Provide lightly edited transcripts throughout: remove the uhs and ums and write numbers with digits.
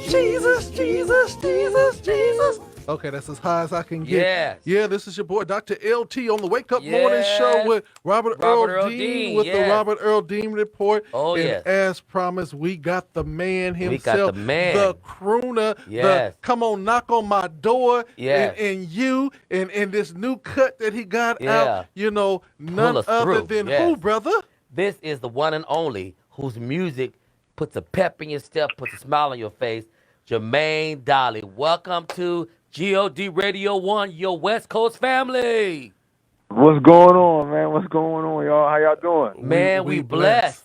Jesus, Jesus, Jesus, Jesus. Okay, that's as high as I can get. Yes. Yeah, this is your boy, Dr. LT, on the Wake Up Morning Show Yes. with Robert Earl Robert Earl Dean Dean. with the Yes. Robert Earl Dean Report. Oh, And yes. as promised, we got the man We got the himself, the man. crooner, the Yes. come on, knock on my door, Yes. and this new cut that he got out, Yeah. Pull none us other through. than who, Yes. brother? This is the one and only whose music puts a pep in your step, puts a smile on your face. Jermaine Dolly. Welcome to God Radio 1, your West Coast family. What's going on, man? What's going on, y'all? How y'all doing? Man, we blessed.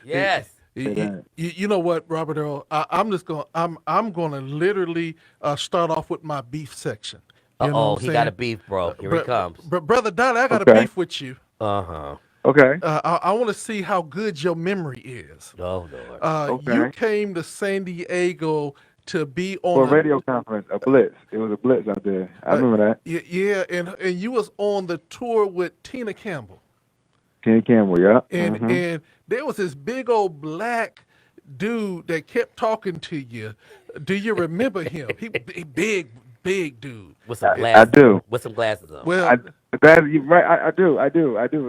Y- Yes. Say that. You know what, Robert Earl? I'm gonna literally start off with my beef section. You know Uh-oh, what I'm he got a saying? beef, bro. Here he comes. Brother Dolly, I got a Okay. beef with you. Uh-huh. Okay. I want to see how good your memory is. Oh, Lord. You Okay. came to San Diego to be For on a radio conference, a blitz. It was a blitz out there. I remember that. yeah, and you was on the tour with Tina Campbell. Kenny Campbell, yeah. And there was this big old black dude that kept talking to you. Do you remember him? He big dude. With some I glasses. do. With some glasses on. Well, That you right. I do.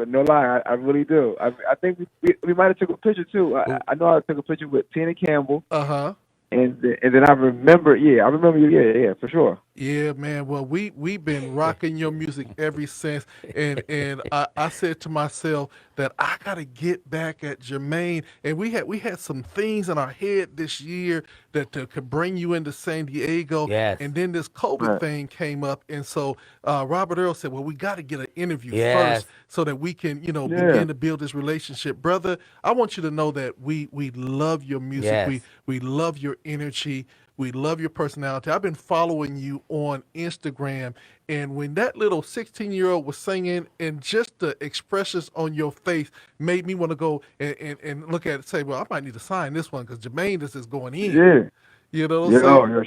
No lie, I really do. I think we might have took a picture too. I know I took a picture with Tina Campbell, uh-huh. and then I remember. Yeah, I remember you. Yeah, for sure. Yeah, man. Well, we've been rocking your music ever since, and I said to myself that I gotta get back at Jermaine, and we had some things in our head this year that could bring you into San Diego, Yes. and then this COVID Right. thing came up, and so Robert Earl said, well, we got to get an interview Yes. first so that we can Yeah. begin to build this relationship, brother. I want you to know that we love your music, Yes. we love your energy. We love your personality. I've been following you on Instagram, and when that little 16-year-old was singing, and just the expressions on your face made me want to go and look at it and say, well, I might need to sign this one because Jermaine, this is going in. Yeah. You know what I'm Yeah. saying? Oh, yeah.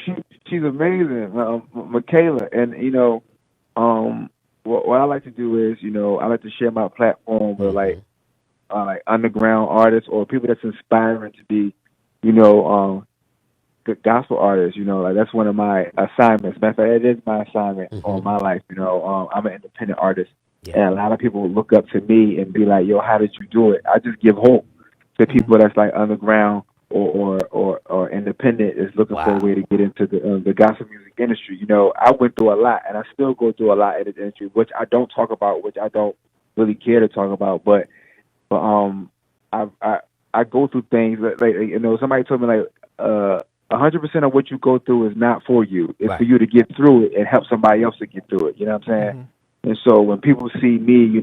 She's amazing, Michaela. And what I like to do is, I like to share my platform with like underground artists or people that's inspiring to be, good gospel artists. Like that's one of my assignments. Matter of fact, it is my assignment on my life. I'm an independent artist, Yeah. and a lot of people look up to me and be like, "Yo, how did you do it?" I just give hope to people that's like underground or independent is looking for a Wow. way to get into the gospel music industry. I went through a lot, and I still go through a lot in this industry, which I don't talk about, which I don't really care to talk about. But I go through things like somebody told me like 100% of what you go through is not for you. It's Right. for you to get through it and help somebody else to get through it. You know what I'm saying? And so when people see me,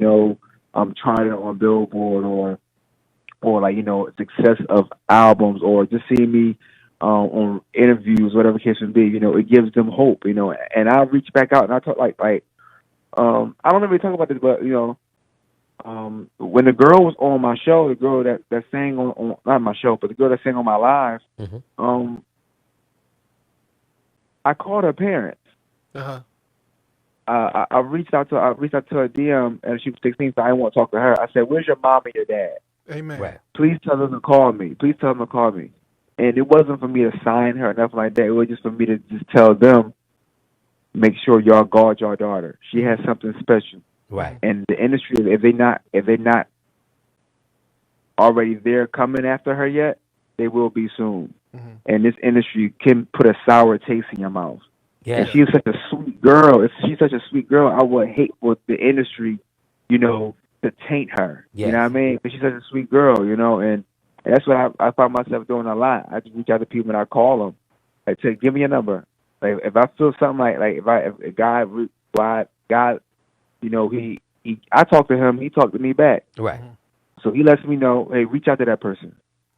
I'm trying it on Billboard or like success of albums or just seeing me on interviews, whatever the case may be, it gives them hope. And I reach back out and I talk like I don't really talk about this, but when the girl was on my show, the girl that sang on not my show, but the girl that sang on my live, Mhm. I called her parents. Uh-huh. I reached out to her DM and she was 16, so I didn't want to talk to her. I said, "Where's your mom and your dad? Amen. Right. Please tell them to call me. Please tell them to call me." And it wasn't for me to sign her or nothing like that. It was just for me to just tell them, make sure y'all guard your daughter. She has something special. Right. And the industry, if they not already there coming after her yet, they will be soon. And this industry can put a sour taste in your mouth. Yeah. And she is such a sweet girl. If she's such a sweet girl, I would hate for the industry, to taint her. Yes. You know what I mean? But she's such a sweet girl, and that's what I find myself doing a lot. I just reach out to people and I call them. Like, say, give me your number. Like, if I feel something like if God, I talk to him, he talked to me back. Right. So he lets me know, hey, reach out to that person.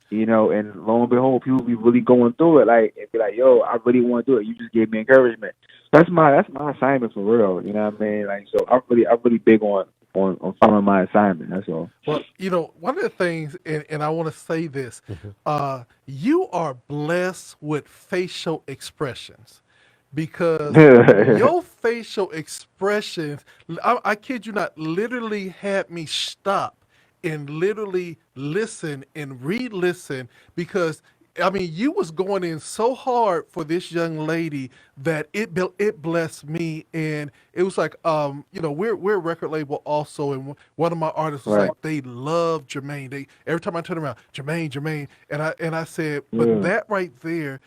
And lo and behold, people be really going through it, like, and be like, "Yo, I really want to do it. You just gave me encouragement." That's my assignment for real. You know what I mean? Like, so I'm really big on following my assignment. That's all. Well, one of the things, and I want to say this, you are blessed with facial expressions because your facial expressions, I kid you not, literally had me stop and literally listen and re-listen because I mean, you was going in so hard for this young lady that it blessed me, and it was like, we're a record label also, and one of my artists was Right. like, they love Jermaine. They every time I turn around, Jermaine, and I said, but Yeah. that right there.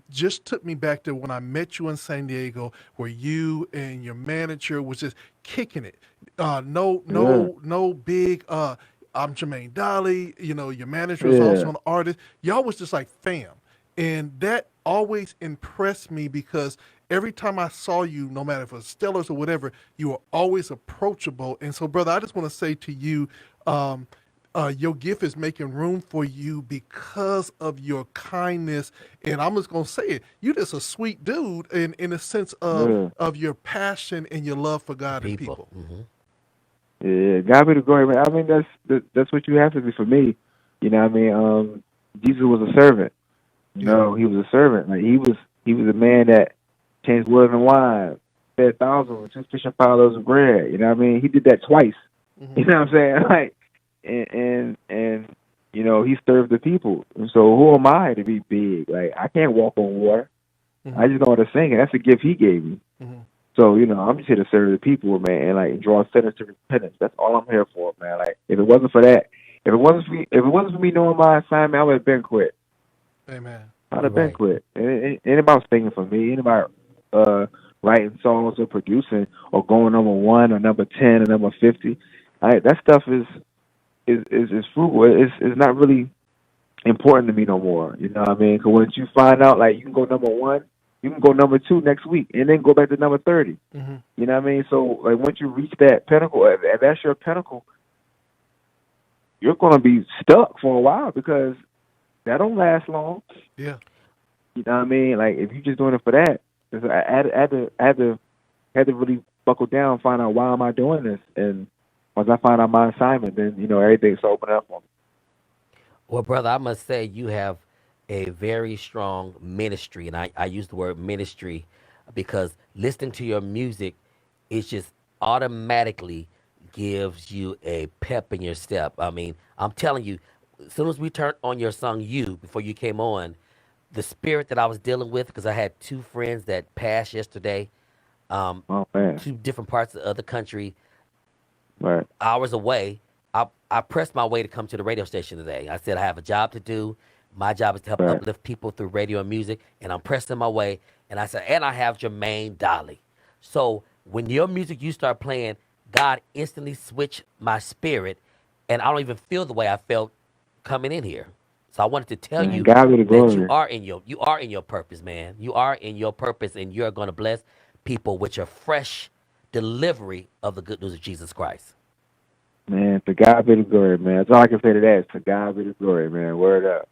Just took me back to when I met you in San Diego, where you and your manager was just kicking it. Yeah. No big. I'm Jermaine Dolly. Your manager is also Yeah. an artist. Y'all was just like fam, and that always impressed me because every time I saw you, no matter if it was Stellars or whatever, you were always approachable. And so, brother, I just want to say to you, um, your gift is making room for you because of your kindness. And I'm just gonna say it. You're just a sweet dude in the sense of Yeah. your passion and your love for The God and people. people. Yeah. God be the glory, man. I mean, that's what you have to be for me. You know what I mean? Jesus was a servant. Yeah. He was a servant. Like he was a man that changed water and wine, fed thousands with 2 fish and 5 loaves of bread. You know what I mean? He did that twice. Hmm. You know what I'm saying? Like, and he served the people. And so who am I to be big? Like, I can't walk on water. Hmm. I just know how to sing, and that's a gift he gave me. Hmm. So I'm just here to serve the people, man, and like draw sinners to repentance. That's all I'm here for, man. Like, if it wasn't for that, if it wasn't for me knowing my assignment, I would have been quit. Amen. I'd You're have been right. quit. It ain't about singing for me. It ain't about writing songs or producing or going number 1 or number 10 or number 50. That stuff is frugal. It's not really important to me no more. You know what I mean? Because once you find out, like, you can go number 1, you can go number 2 next week, and then go back to number 30. Hmm. You know what I mean? So, like, once you reach that pinnacle, if that's your pinnacle, you're gonna be stuck for a while because that don't last long. Yeah. You know what I mean? Like, if you're just doing it for that, 'cause I had to really buckle down, find out why am I doing this, and once I find out my assignment, then everything's open up for me. Well, brother, I must say you have a very strong ministry, and I use the word ministry because listening to your music, it just automatically gives you a pep in your step. I mean, I'm telling you, as soon as we turned on your song "You" before you came on, the spirit that I was dealing with, because I had two friends that passed yesterday, um, Oh man, two different parts of the country, right, hours away. I pressed my way to come to the radio station today. I said I have a job to do. My job is to help right, uplift people through radio and music, and I'm pressing my way. And I said, and I have Jermaine Dolly. So when your music you start playing, God instantly switched my spirit, and I don't even feel the way I felt coming in here. So I wanted to tell man. you God be the that you glory, are in your purpose, man. You are in your purpose, and you're going to bless people with your fresh delivery of the good news of Jesus Christ. man. To God be the glory, man. That's all I can say to that. To God be the glory, man. Word up.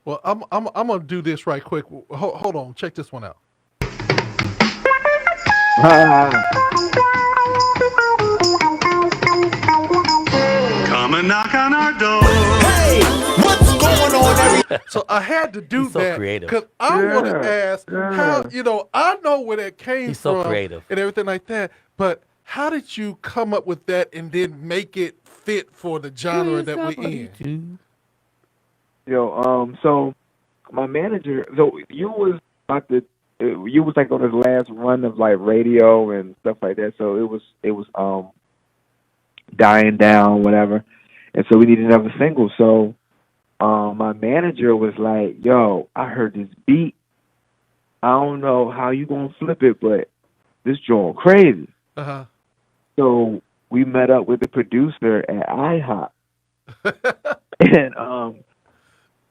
Well, I'm gonna do this right quick. Hold on. Check this one out. Come and knock on our door. Hey, what's going on, everybody? So I had to do He's so that creative. because I want to Yeah, ask how, yeah. I know where that came He's so from creative. and everything like that, but how did you come up with that and then make it fit for the genre that we're in? So my manager, so you was like on his last run of like radio and stuff like that. So it was dying down, whatever, and so we needed another single. So my manager was like, "Yo, I heard this beat. I don't know how you gonna flip it, but this joint crazy." Uh So we met up with the producer at IHOP, huh. and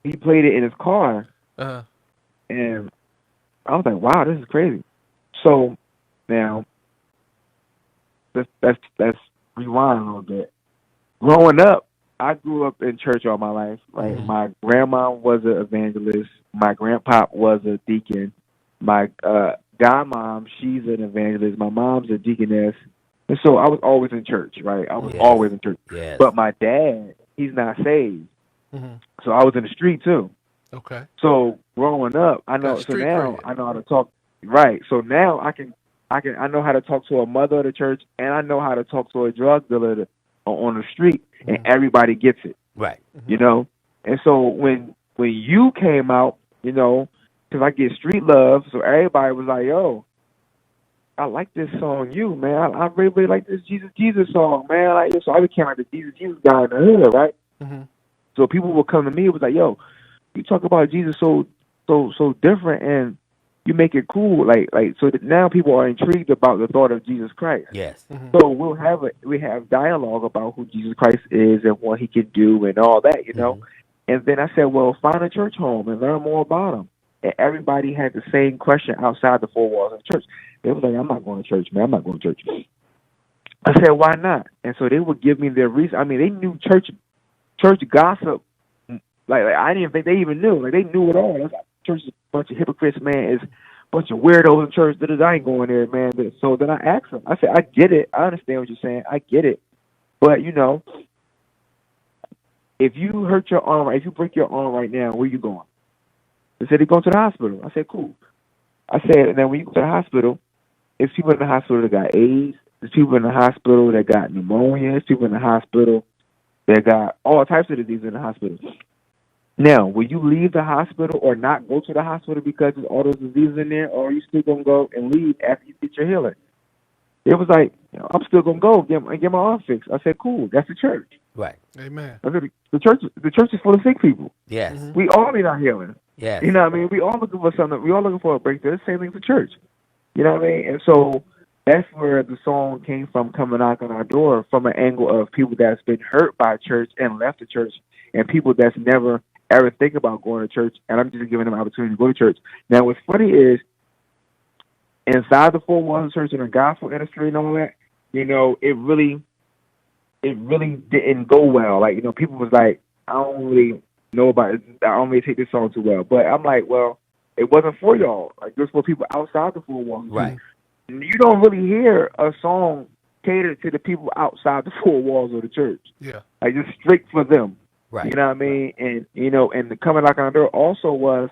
he played it in his car, Uh and I was like, "Wow, this is crazy." So now let's rewind a little bit. Growing up, I grew up in church all my life. Like Mhm. my grandma was an evangelist, my grandpa was a deacon, my godmom, she's an evangelist, my mom's a deaconess, and so I was always in church. Right, I was Mhm. Yes. always in church. Yes. But my dad, he's not saved, Mhm. so I was in the street too. Okay. So growing up, I Got know. So street now cred. I know how to talk. Right. So now I know how to talk to a mother of the church, and I know how to talk to a drug dealer on the street, and Mhm. everybody gets it. Right. You know. And so when when you came out, you know, because I get street love, so everybody was like, yo, I like this song, you, man. I really, really like this Jesus, Jesus song, man. Like, so I became like the Jesus, Jesus guy in the hood, right? Mm-hmm. So people would come to me, it was like, yo, you talk about Jesus so different, and you make it cool, like so that now people are intrigued about the thought of Jesus Christ. Yes. Mm-hmm. So we have dialogue about who Jesus Christ is and what he can do and all that, you know. And then I said, well, find a church home and learn more about him. And everybody had the same question outside the four walls of the church. They was like, I'm not going to church, man. I'm not going to church. I said, why not? And so they would give me their reason. I mean, they knew church gossip. Like I didn't think they even knew. Like they knew it all. Like, church is a bunch of hypocrites, man. It's a bunch of weirdos in church. I ain't going there, man. But, so then I asked them. I said, I get it. I understand what you're saying. I get it. But you know, if you hurt your arm, if you break your arm right now, where you going? They said they're going to the hospital. I said, cool. I said, and then when you go to the hospital, there's people in the hospital that got AIDS. There's people in the hospital that got pneumonia. There's people in the hospital that got all types of diseases in the hospital. Now, will you leave the hospital or not go to the hospital because there's all those diseases in there, or are you still going to go and leave after you get your healing? It was like, I'm still going to go get my arm fixed. I said, cool, that's the church. Right. Amen. I said, the church is full of sick people. Yes. Mm-hmm. We all need our healing. Yes. You know what I mean? We all looking for something. We all looking for a breakthrough. It's the same thing for church. You know what I mean? And so that's where the song came from, Come and Knock on Our Door, from an angle of people that's been hurt by church and left the church, and people that's never ever think about going to church, and I'm just giving them an opportunity to go to church. Now, what's funny is, inside the four walls of church and the gospel industry and all that, you know, it really didn't go well. Like, you know, people was like, I don't really know about it. I don't really take this song too well. But I'm like, well, it wasn't for y'all. Like, it was for people outside the four walls. Right. You don't really hear a song catered to the people outside the four walls of the church. Yeah. Like, just strict for them. Right. You know what I mean? And, you know, and the Coming Knock on the Door also was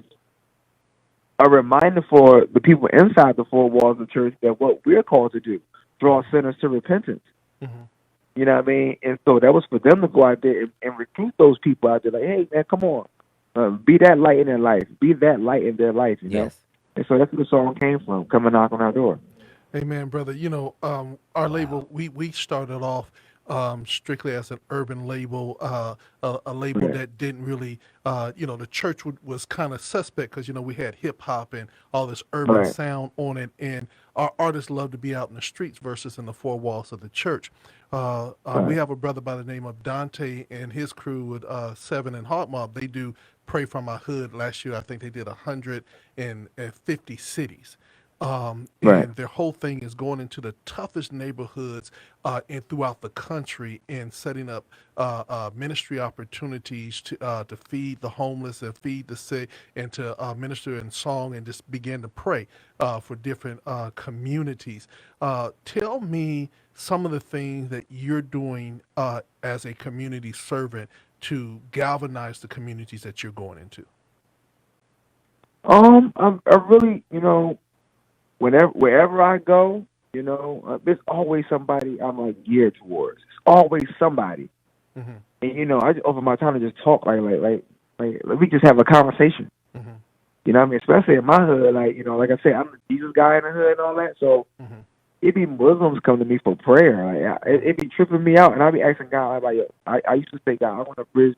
a reminder for the people inside the four walls of the church that what we're called to do, draw sinners to repentance. Mm-hmm. You know what I mean? And so that was for them to go out there and recruit those people out there. Like, hey, man, come on. Be that light in their life. Be that light in their life, you know? Yes. And so that's where the song came from, Come and Knock on Our Door. Amen, brother. You know, our label, we started off strictly as an urban label, a label that didn't really, you know, the church was kind of suspect because, you know, we had hip hop and all this urban sound on it, and our artists love to be out in the streets versus in the four walls of the church. We have a brother by the name of Dante and his crew with Seven and Hot Mob. They do Pray for My Hood. Last year, I think they did 150 cities. And their whole thing is going into the toughest neighborhoods and throughout the country and setting up ministry opportunities to feed the homeless and feed the sick and to minister in song and just begin to pray for different communities. Tell me some of the things that you're doing as a community servant to galvanize the communities that you're going into. I really, you know, wherever I go, you know, there's always somebody I'm like geared towards. It's always somebody, and you know, I just offer my time to just talk, like we just have a conversation. You know what I mean? Especially in my hood, like, you know, like I said, I'm the Jesus guy in the hood and all that. So it be Muslims come to me for prayer. Like, it be tripping me out, and I be asking God, like, I used to say, God, I want to bridge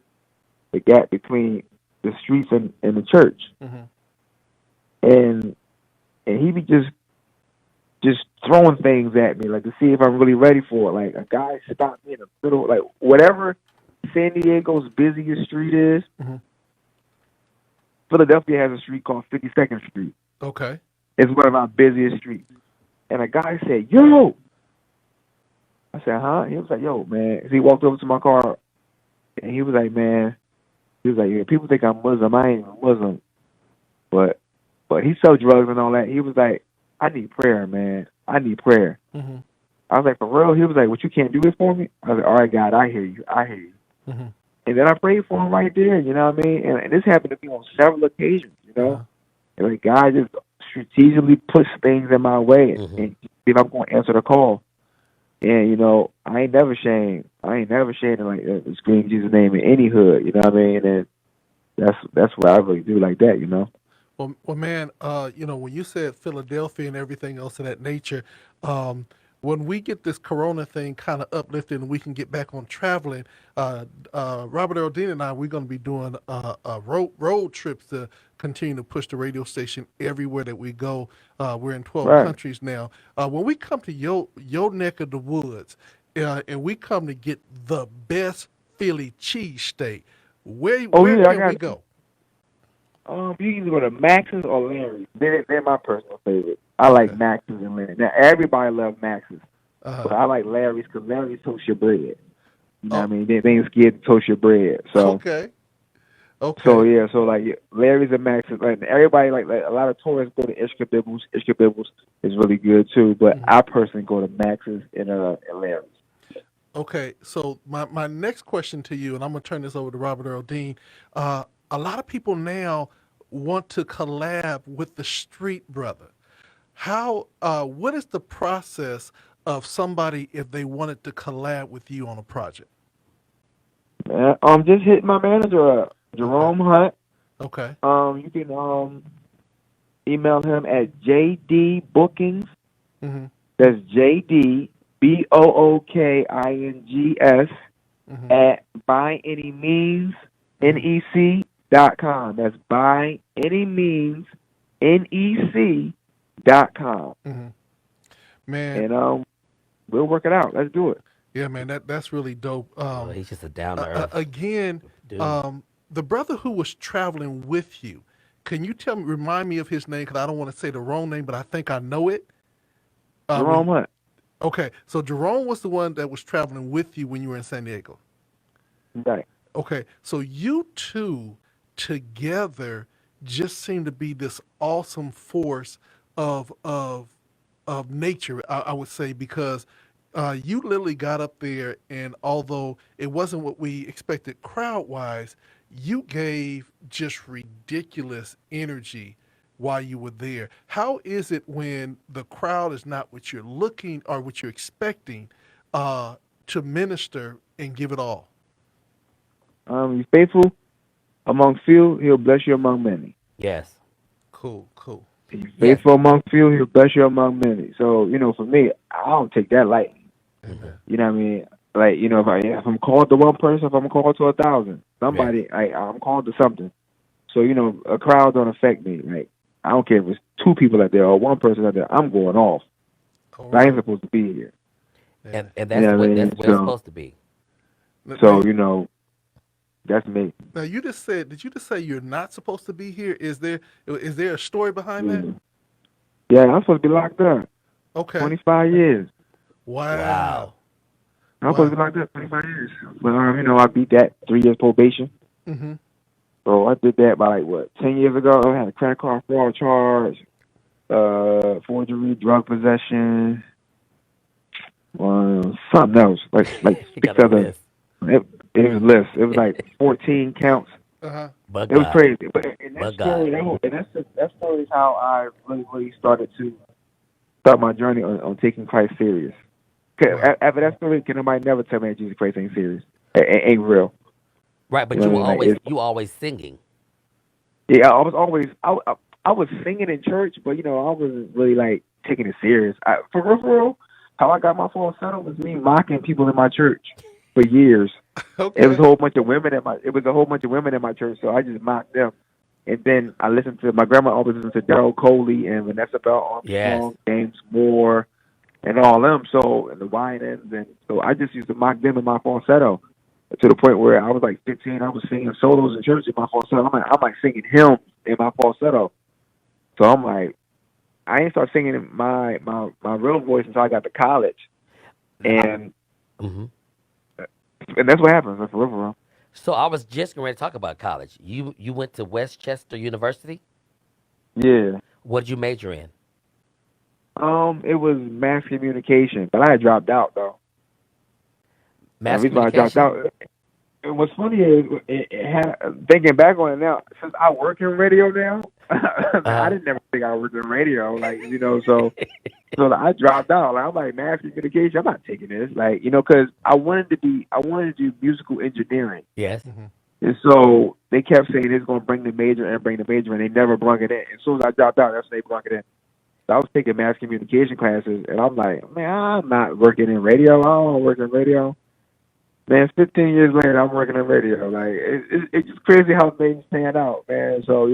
the gap between the streets and the church, and he be just throwing things at me, like, to see if I'm really ready for it. Like, a guy stopped me in the middle, like, whatever San Diego's busiest street is, Philadelphia has a street called 52nd Street. Okay. It's one of our busiest streets. And a guy said, yo! I said, huh? He was like, yo, man. So he walked over to my car, and he was like, man, yeah, people think I'm Muslim. I ain't even Muslim. But he sells drugs and all that. He was like, I need prayer, man. I need prayer. I was like, for real? He was like, what, you can't do this for me? I was like, all right, God, I hear you. And then I prayed for him right there, you know what I mean? And this happened to me on several occasions, you know? And like, God just strategically puts things in my way, and if I'm going to answer the call. And, you know, I ain't never ashamed to, like, scream Jesus' name in any hood, you know what I mean? And that's what I really do like that, you know. Well, man, when you said Philadelphia and everything else of that nature, um, when we get this Corona thing kind of uplifted and we can get back on traveling, Robert Earl Dean and I, we're going to be doing road trips to continue to push the radio station everywhere that we go. We're in 12 Right. countries now. When we come to your neck of the woods, and we come to get the best Philly cheesesteak, Oh where yeah, I can we got. go? You can go to Max's or Larry's. They're my personal favorite. I like Okay. Max's and Larry's. Now everybody loves Max's, but Uh-huh. I like Larry's because Larry's toast your bread. You know what I Oh, mean? They ain't scared to toast your bread. So okay. so Okay. yeah, so like Larry's and Max's. Like everybody like a lot of tourists go to Ishka Bibbles. Ishka Bibbles is really good too, but Mhm. I personally go to Max's and Larry's. Okay. So my next question to you, and I'm gonna turn this over to Robert Earl Dean. A lot of people now want to collab with the Street Brother. What is the process of somebody if they wanted to collab with you on a project? Just hit my manager up, Okay. Jerome Hunt. Okay. You can email him at jdbookings. Mm-hmm. That's JDBOOKINGS Mm-hmm. at by any means nec.com. That's by any means nec.com. Mm-hmm. Man, And we'll work it out. Let's do it. yeah, man, that's really dope. Well, he's just a down to earth Again, dude. the brother who was traveling with you, can you remind me of his name? Because I don't want to say the wrong name, but I think I know it. Jerome Hunt. Okay, so Jerome was the one that was traveling with you when you were in San Diego. Right. Okay, so you two together just seem to be this awesome force of nature, I would say, because you literally got up there, and although it wasn't what we expected crowd wise, you gave just ridiculous energy while you were there. How is it when the crowd is not what you're looking or what you're expecting to minister and give it all? You're faithful among few, he'll bless you among many. Yes. Cool, cool. If you're Yes. faithful among few, he'll bless you among many. So, for me, I don't take that lightly. Amen. You know what I mean? Like, if I'm called to one person, if I'm called to 1,000, somebody, I'm called to something. So, a crowd don't affect me. Like, I don't care if it's two people out there or one person out there. I'm going off. All I ain't right. supposed to be here. And You that's know what I what mean? that's where it's supposed to be. So, that's me. Now you just said, did you just say you're not supposed to be here? Is there a story behind that? Yeah, I'm supposed to be locked up. Okay. 25 years. Wow. I'm supposed to be locked up 25 years. But, I beat that 3 years probation. Mm-hmm. So I did that by 10 years ago. I had a credit card fraud charge, forgery, drug possession, something else, like He 6 got a other. list. It was a list. It was 14 counts. Uh-huh. But It was God. crazy. But in But that story, God. that story is how I really started to start my journey on taking Christ serious. 'Cause Wow. after that story, can nobody never tell me that Jesus Christ ain't serious? Ain't real. Right, but You know what I mean? Like, you always singing. Yeah, I was always I was singing in church, but I wasn't really taking it serious. For real, how I got my falsetto was me mocking people in my church for years. Okay. It was a whole bunch of women in my church, so I just mocked them. And then I listened to my grandma always listened to Daryl Coley and Vanessa Bell Yes. Armstrong, James Moore, and all them. So and the Winans, and so I just used to mock them in my falsetto. To the point where I was 15, I was singing solos in church in my falsetto. I'm singing hymns in my falsetto. So I ain't start singing in my real voice until I got to college, and hmm that's what happens. For real. So I was just going to talk about college. You went to Westchester University. Yeah. What did you major in? It was mass communication, but I had dropped out though. The Mass reason why I dropped communication. out. And what's funny is, thinking back on it now, since I work in radio now, I didn't never think I worked in radio, so I dropped out. I'm mass communication. I'm not taking this, because I wanted to do musical engineering. Yes. Mm-hmm. And so they kept saying it's going to bring the major and bring the major, and they never brung it in. As soon as I dropped out, that's when they brung it in. So I was taking mass communication classes, and I'm like, man, I'm not working in radio. I don't work in radio. Man, 15 years later, I'm working in radio. Like, it's just crazy how things pan out, man. So,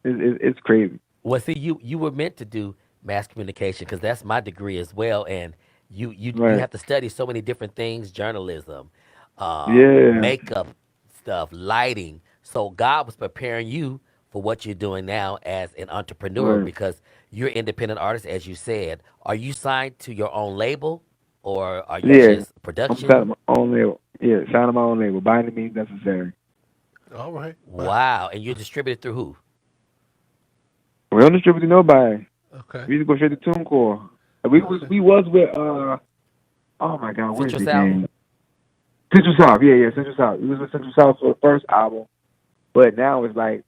it's crazy. Well, see, you were meant to do mass communication because that's my degree as well, and you Right. have to study so many different things: journalism, Yeah. makeup stuff, lighting. So God was preparing you for what you're doing now as an entrepreneur Right. because you're an independent artist, as you said. Are you signed to your own label, or are you Yeah. just I'm production? signing my own label. Yeah, signing my own label. By any means necessary. All right. Wow. Wow, and you're distributed through who? We don't distribute to nobody. Okay. We just go straight to TuneCore. Okay. We was with oh my God, what is Central his South. name? Central South, yeah, Central South. We was with Central South for the first album, but now it's like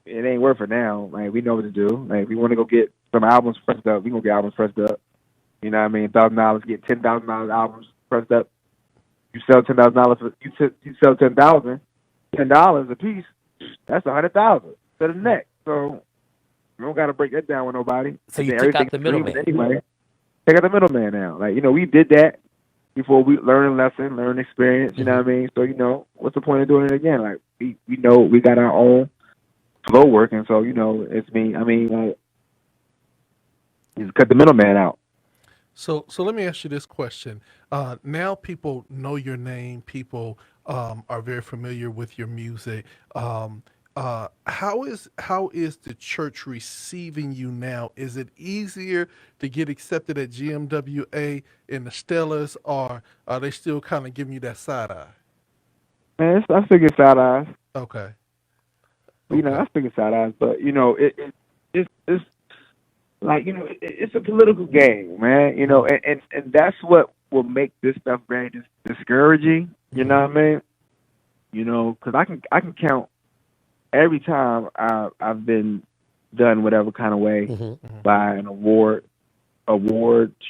it ain't worth it now. Like we know what to do. Like we want to go get some albums pressed up. We gonna get albums pressed up. You know what I mean? $1,000, get $10,000 albums pressed up. You sell $10,000 for you sell 10,000, $10 a piece. That's 100,000 to the neck. So we don't got to break that down with nobody. So And you then took out everything's the streaming middleman. anyway. Take out the middleman now. Like we did that before we learn a lesson, learn experience. You know what I mean? So what's the point of doing it again? Like we know we got our own flow working. So it's me. I mean, just cut the middleman out. So let me ask you this question. Now people know your name. People are very familiar with your music. How is the church receiving you now? Is it easier to get accepted at GMWA in the Stellars, or are they still kind of giving you that side eye? Man, I figure side eyes. Okay. Okay. I figure side eyes, but it's like it's a political game, man. And that's what will make this stuff very discouraging. You know what I mean? Because I can count every time I've been done whatever kind of way by an award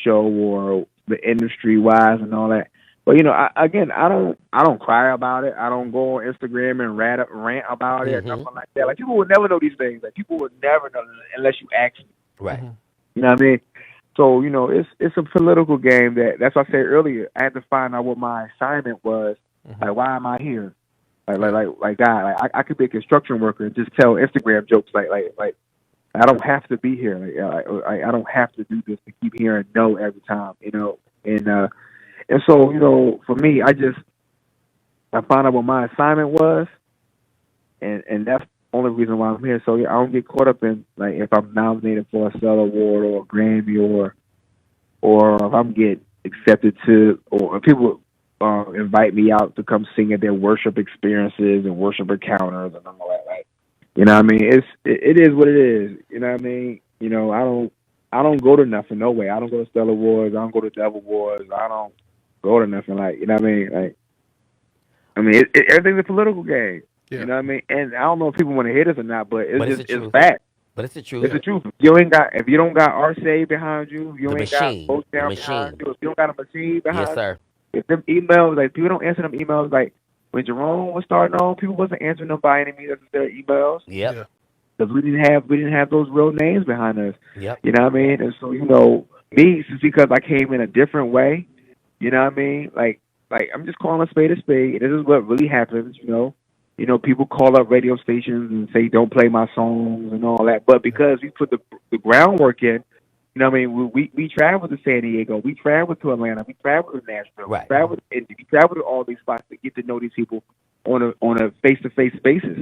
show or the industry wise and all that. But I don't cry about it. I don't go on Instagram and rant about it or nothing like that. Like people would never know these things. Like people would never know unless you ask me. Right. You know what I mean? So it's a political game. That's what I said earlier. I had to find out what my assignment was. Like why am I here? Like God, I could be a construction worker and just tell Instagram jokes like I don't have to be here. I don't have to do this to keep hearing no every time. And so for me, I found out what my assignment was, and that's the only reason why I'm here. So I don't get caught up in like if I'm nominated for a Stellar Award or a Grammy or if I'm get accepted to or if people invite me out to come sing at their worship experiences and worship encounters and all that. Like, you know what I mean? It is what it is. You know what I mean? I don't go to nothing. No way. I don't go to Stellar Awards. I don't go to Devil Awards. I don't go to nothing. Like, you know what I mean? Like, everything's a political game. Yeah. You know what I mean? And I don't know if people want to hear this or not, but it's it's fact. But it's the truth. It's the truth. If you don't got RCA behind you, if you The ain't got machine. Boat The Down machine. behind you, if you don't got a machine behind Yes, you, sir. if them emails, like people don't answer them emails, like when Jerome was starting on, people wasn't answering them by any means necessary emails Yep. Yeah. because we didn't have those real names behind us. Yep. You know what I mean? And so me, just because I came in a different way, you know what I mean? Like I'm just calling a spade a spade. This is what really happens. People call up radio stations and say don't play my songs and all that, but because we put the groundwork in. You know what I mean? We traveled to San Diego. We traveled to Atlanta. We traveled to Nashville. Right. We traveled to Indy. We traveled to all these spots to get to know these people on a face-to-face basis.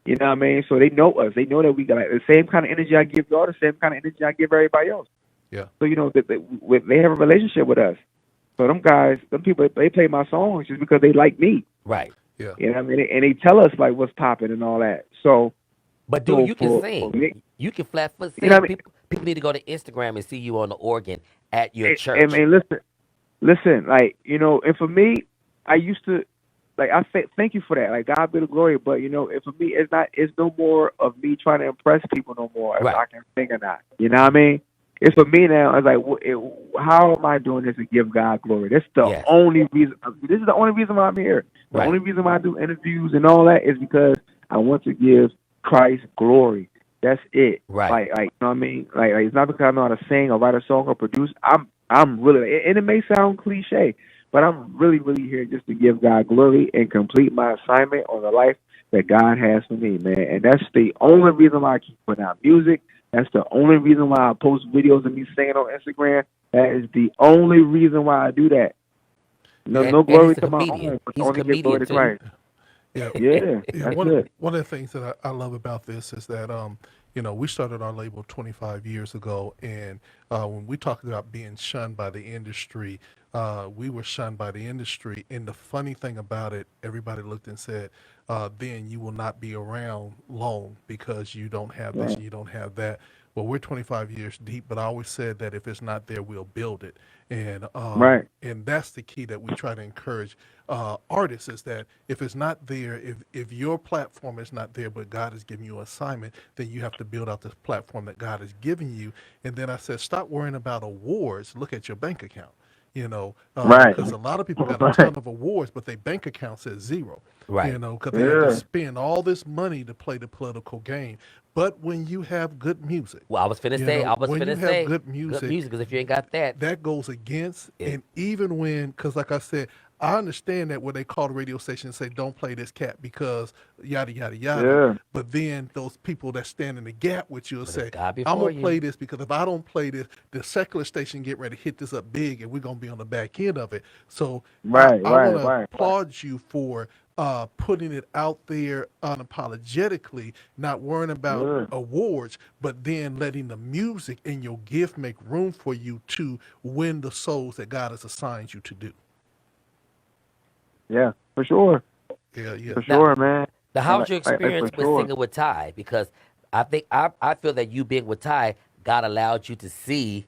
You know what I mean? So they know us. They know that we got the same kind of energy I give y'all, the same kind of energy I give everybody else. Yeah. So they have a relationship with us. So them guys, them people, they play my songs just because they like me. Right. Yeah. You know what I mean? And they tell us like what's popping and all that. So. But dude, So you can for sing. me- You can flat foot sing. You know what I mean? People need to go to Instagram and see you on the organ at your church. I mean, listen, like, and for me, I used to, like, thank you for that. Like, God be the glory. But, and for me, it's no more of me trying to impress people no more if Right. I can sing or not. You know what I mean? it's for me now. It's like, how am I doing this to give God glory? That's the Yes. only reason. This is the only reason why I'm here. The Right. only reason why I do interviews and all that is because I want to give Christ glory. That's it. Right. Like, you know what I mean? Like it's not because I know how to sing or write a song or produce. I'm really, and it may sound cliche, but I'm really, really here just to give God glory and complete my assignment on the life that God has for me, man. And that's the only reason why I keep putting out music. That's the only reason why I post videos of me singing on Instagram. That is the only reason why I do that. No, And, no and glory he's a to my comedian. own, but He's a only give glory comedian to too. Christ. Yeah, Yeah, yeah. that's One it. one of the things that I love about this is that we started our label 25 years ago, and when we talked about being shunned by the industry, we were shunned by the industry. And the funny thing about it, everybody looked and said, "Then you will not be around long because you don't have this Right, and you don't have that." Well, we're 25 years deep, but I always said that if it's not there, we'll build it, right, and that's the key that we try to encourage artists is that if it's not there, if your platform is not there, but God has given you an assignment, then you have to build out this platform that God has given you. And then I said, stop worrying about awards. Look at your bank account. right, Because a lot of people got a right. ton of awards, but their bank account says zero. Right. Because they had to Yeah, spend all this money to play the political game. But when you have good music, Well, I was finna say. when you have good Good music, music. Because if you ain't got that, that goes against, it, and even when, because like I said, I understand that when they call the radio station and say don't play this cat because yada yada yada, yeah, but then those people that stand in the gap with you will but it's say, God I'm before gonna play you. this because if I don't play this, the secular station get ready to hit this up big and we're gonna be on the back end of it. So right, I want right, to right, right. applaud you for putting it out there unapologetically, not worrying about Yeah, awards, but then letting the music and your gift make room for you to win the souls that God has assigned you to do. yeah, for sure, Yeah, yeah. for Now, sure, man. now, And how's your like experience for with sure. singing with Ty? Because I think I feel that you being with Ty, God allowed you to see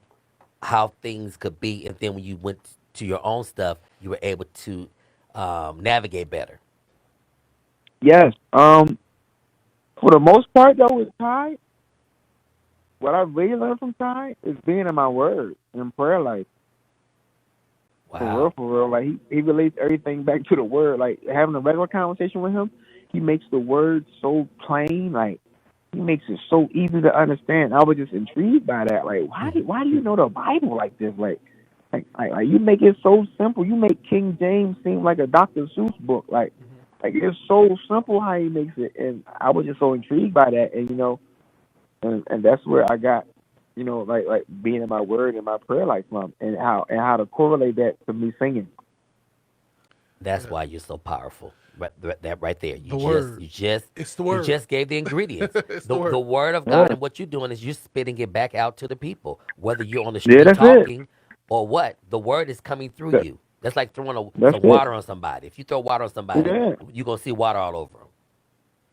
how things could be, and then when you went to your own stuff, you were able to navigate better. Yes. For the most part, though, with Ty, what I really learned from Ty is being in my word and prayer life. For real, Wow. for real. Like he relates everything back to the word. Like having a regular conversation with him, he makes the word so plain. Like he makes it so easy to understand. I was just intrigued by that. Like why do you know the Bible like this? Like you make it so simple. You make King James seem like a Dr. Seuss book. Like it's so simple how he makes it, and I was just so intrigued by that. And and that's where I got, like being in my word and my prayer life from, and how to correlate that to me singing. That's why you're so powerful. That right there. The word. It's the You word. just gave the ingredients. It's the The word. word of God, Yeah, and what you're doing is you're spitting it back out to the people, whether you're on the yeah, street that's it. talking or what. The word is coming through That, you. That's like throwing that's some it. water on somebody. If you throw water on somebody, Yeah, you're gonna see water all over them.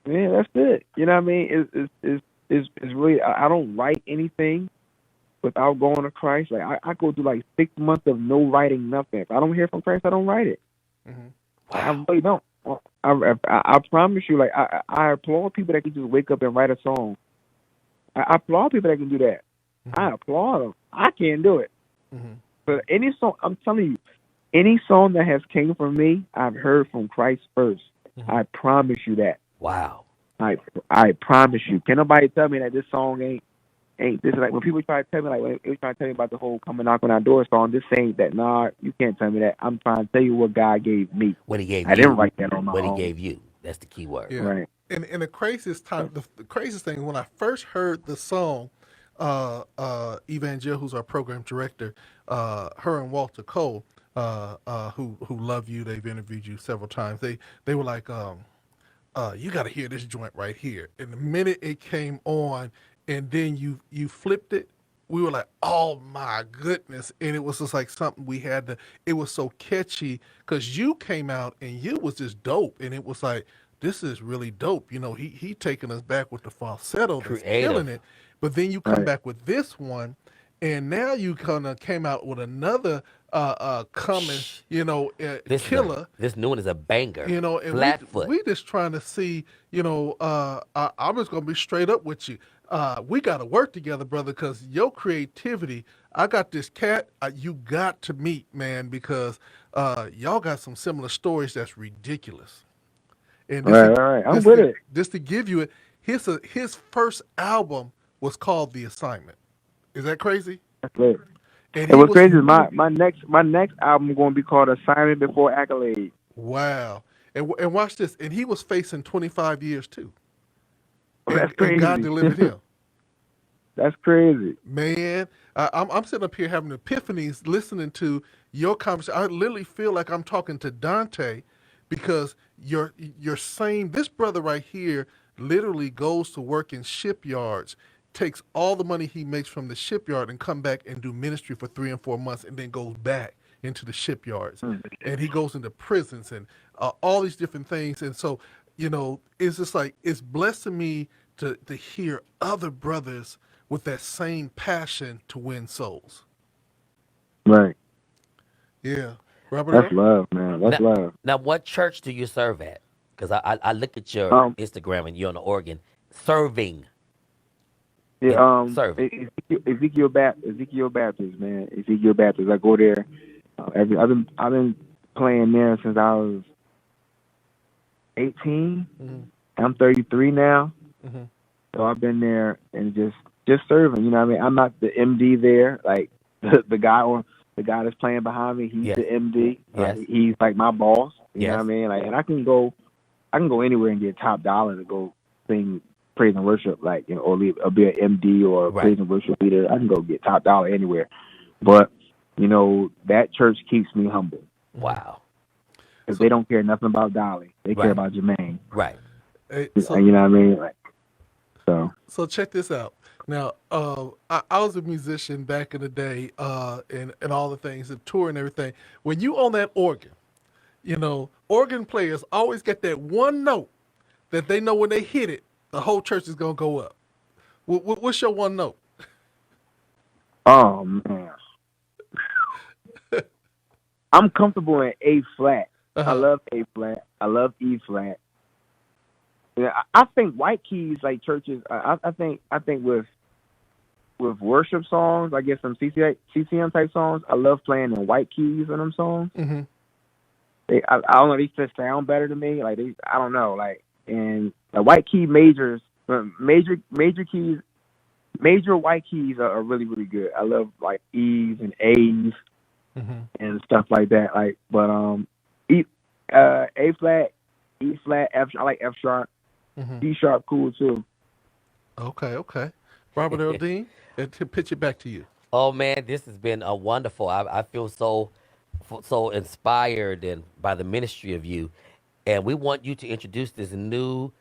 yeah, that's it. You know what I mean? It's really. I don't write anything without going to Christ. Like I go through like 6 months of no writing nothing. If I don't hear from Christ, I don't write it. Hmm. I Wow. really don't. I promise you. Like I applaud people that can just wake up and write a song. I applaud people that can do that. Hmm. I applaud them. I can't do it. Hmm. But any song, I'm telling you, any song that has came from me, I've heard from Christ first. Hmm. I promise you that. Wow. I promise you. Can nobody tell me that this song ain't this? Like when people try to tell me, like when they try to tell me about the whole "Come and Knock on Our Door" song, this ain't that. Nah, you can't tell me that. I'm trying to tell you what God gave me. What he gave I didn't you. write that on my What he own. gave you. That's the key word. Yeah. Right. And the craziest time, the craziest thing, when I first heard the song, Evangel, who's our program director, her and Walter Cole, who love you, they've interviewed you several times. They were like, you got to hear this joint right here. And the minute it came on, and then you flipped it, we were like, oh my goodness. And it was just like something we had to. It was so catchy because you came out and you was just dope, and it was like, this is really dope. He taking us back with the falsetto that's killing Creative. it. But then you come Right. back with this one, and now you kind of came out with another coming, killer. This new one is a banger. And Flatfoot. we just trying to see, I'm just gonna be straight up with you. We got to work together, brother, because your creativity. I got this cat. You got to meet, man, because y'all got some similar stories that's ridiculous. And All right, all right. I'm with it. just to give you it, his first album was called The Assignment. Is that crazy? That's it. And And what's crazy is my next album going to be called Assignment Before Accolade. Wow. And watch this. And he was facing 25 years too. That's And crazy. God delivered him. That's crazy. Man, I'm sitting up here having epiphanies listening to your conversation. I literally feel like I'm talking to Dante because you're saying this brother right here literally goes to work in shipyards, takes all the money he makes from the shipyard and come back and do ministry for 3 and 4 months and then goes back into the shipyards. And he goes into prisons and all these different things. And so, it's just like, it's blessing me to hear other brothers with that same passion to win souls. Right. Yeah. Robert That's Earl? love, man. That's love. Now, what church do you serve at? Because I look at your Um, Instagram and you're on the organ serving. Yeah, Serving. Ezekiel Baptist, man. Ezekiel Baptist. I go there. I've been playing there since I was 18. Mm-hmm. I'm 33 now, Mm-hmm. so I've been there and just serving. You know what I mean? I'm not the MD there, like the guy that's playing behind me. He's Yes. the MD. Yes. He's like my boss. You know Yes. what I mean? Like, and I can go anywhere and get top dollar to go sing praise and worship, like, or be an MD or a Right. praise and worship leader. I can go get top dollar anywhere, but that church keeps me humble Wow. because they don't care nothing about Dolly. They Right. care about Jermaine. Right. Hey, You know what I mean? Like, so check this out. Now, I was a musician back in the day, and all the things, and tour and everything. When you on that organ, organ players always get that one note that they know when they hit it, the whole church is gonna go up. What's your one note? oh man, I'm comfortable in A flat. Uh-huh. I love A flat. I love E flat. Yeah, I think white keys, like churches. I think with worship songs, I guess some CCM type songs. I love playing in white keys in them songs. Mm-hmm. I don't know. They just sound better to me. Like I don't know. Like, and the white key major keys, major white keys are really, really good. I love like E's and A's Mm-hmm. and stuff like that. Like, but A flat, E flat, F. I like F sharp. Mm-hmm. D sharp, cool too. Okay. Robert Earl Dean, to pitch it back to you. Oh man, this has been a wonderful. I feel so inspired and by the ministry of you, and we want you to introduce this new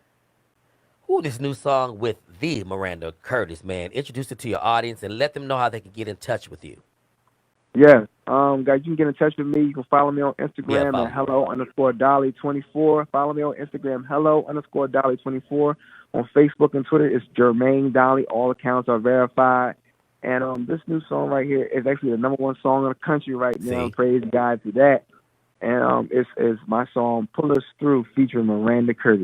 song with the Miranda Curtis. Man, introduce it to your audience and let them know how they can get in touch with you. Yeah. Guys, you can get in touch with me. You can follow me on Instagram follow at hello_Dolly24. Follow me on Instagram, hello_Dolly24. On Facebook and Twitter, it's Jermaine Dolly. All accounts are verified. And this new song right here is actually the #1 song in the country right now. See? Praise God for that. And it's my song, Pull Us Through, featuring Miranda Curtis.